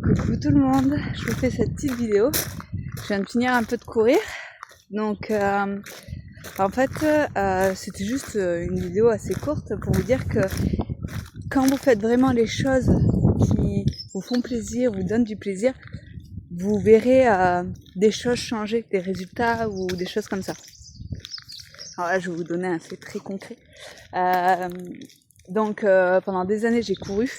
Coucou tout le monde, je vous fais cette petite vidéo. Je viens de finir un peu de courir. Donc en fait c'était juste une vidéo assez courte pour vous dire que quand vous faites vraiment les choses qui vous font plaisir, vous donnent du plaisir, vous verrez des choses changer, des résultats ou des choses comme ça. Alors là je vais vous donner un fait très concret. Donc pendant des années j'ai couru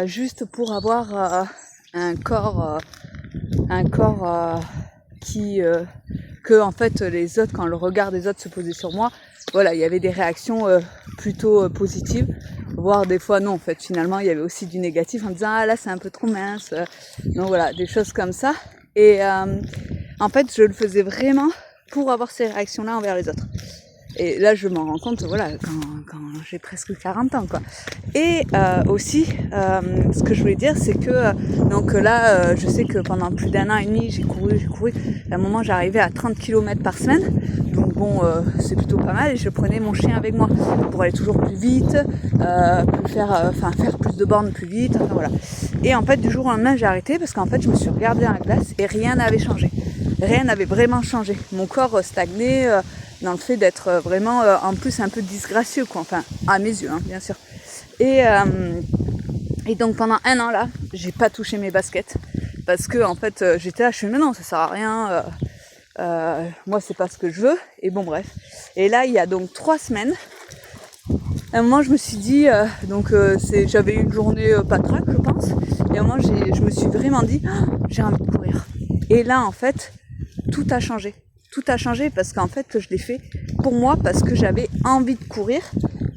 juste pour avoir un corps qui que en fait les autres, quand le regard des autres se posait sur moi, voilà, il y avait des réactions plutôt positives, voire des fois non, en fait finalement il y avait aussi du négatif en disant ah là c'est un peu trop mince, donc voilà, des choses comme ça. Et en fait je le faisais vraiment pour avoir ces réactions là envers les autres. Et là, je m'en rends compte, voilà, quand j'ai presque 40 ans, quoi. Et aussi, ce que je voulais dire, c'est que, donc là, je sais que pendant plus d'1 an et demi, j'ai couru. À un moment, j'arrivais à 30 km par semaine. Donc bon, c'est plutôt pas mal. Et je prenais mon chien avec moi pour aller toujours plus vite, faire plus de bornes plus vite, enfin voilà. Et en fait, du jour au lendemain, j'ai arrêté parce qu'en fait, je me suis regardée dans la glace et rien n'avait changé. Rien n'avait vraiment changé. Mon corps stagnait dans le fait d'être vraiment en plus un peu disgracieux, quoi. Enfin, à mes yeux, hein, bien sûr. Et donc pendant 1 an là, j'ai pas touché mes baskets parce que en fait j'étais là, je suis mais non, ça sert à rien. Moi c'est pas ce que je veux. Et bon bref. Et là il y a donc 3 semaines. À un moment je me suis dit j'avais une journée pas track je pense. Et à un moment je me suis vraiment dit j'ai envie de courir. Et là en fait tout a changé. Tout a changé parce qu'en fait je l'ai fait pour moi parce que j'avais envie de courir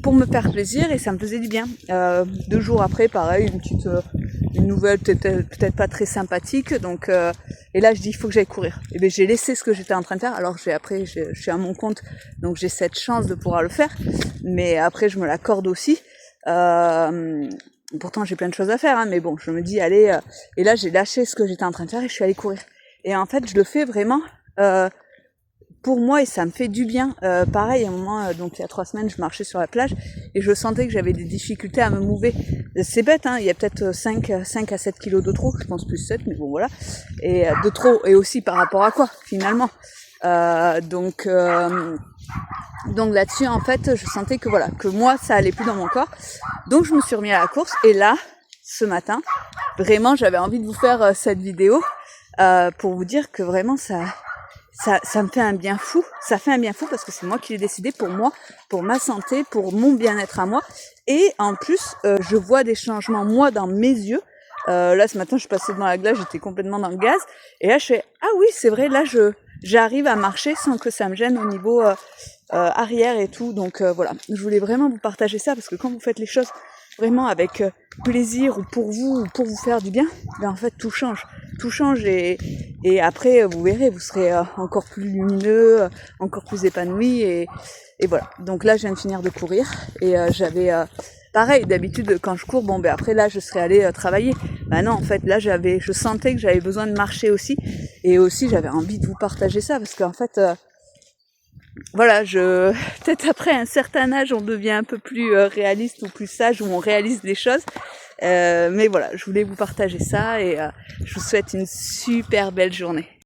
pour me faire plaisir et ça me faisait du bien. 2 jours après, pareil, une nouvelle peut-être pas très sympathique. Donc et là je dis il faut que j'aille courir. Et bien j'ai laissé ce que j'étais en train de faire. Alors je suis à mon compte, donc j'ai cette chance de pouvoir le faire. Mais après je me l'accorde aussi. Pourtant j'ai plein de choses à faire, hein, mais bon je me dis allez. Et là j'ai lâché ce que j'étais en train de faire et je suis allée courir. Et en fait je le fais vraiment. Pour moi et ça me fait du bien. Pareil, à un moment, donc il y a 3 semaines, je marchais sur la plage et je sentais que j'avais des difficultés à me mouver. C'est bête, hein, il y a peut-être 5 à 7 kilos de trop, je pense plus 7, mais bon voilà. Et de trop, et aussi par rapport à quoi, finalement. Donc là-dessus, en fait, je sentais que voilà, que moi, ça allait plus dans mon corps. Donc je me suis remis à la course et là, ce matin, vraiment, j'avais envie de vous faire cette vidéo pour vous dire que vraiment ça me fait un bien fou. Ça fait un bien fou parce que c'est moi qui l'ai décidé pour moi, pour ma santé, pour mon bien-être à moi. Et en plus, je vois des changements, moi, dans mes yeux. Là, ce matin, je suis passée devant la glace, j'étais complètement dans le gaz. Et là, je fais, ah oui, c'est vrai, là, j'arrive à marcher sans que ça me gêne au niveau arrière et tout. Donc voilà, je voulais vraiment vous partager ça parce que quand vous faites les choses vraiment avec plaisir ou pour vous faire du bien, ben en fait, tout change. Tout change et après vous verrez, vous serez encore plus lumineux, encore plus épanoui et voilà. Donc là je viens de finir de courir et j'avais pareil d'habitude quand je cours, bon ben après là je serais allée travailler. Ben non en fait là je sentais que j'avais besoin de marcher aussi et aussi j'avais envie de vous partager ça parce qu'en fait voilà, peut-être après un certain âge, on devient un peu plus réaliste ou plus sage, où on réalise les choses. Mais voilà, je voulais vous partager ça et je vous souhaite une super belle journée.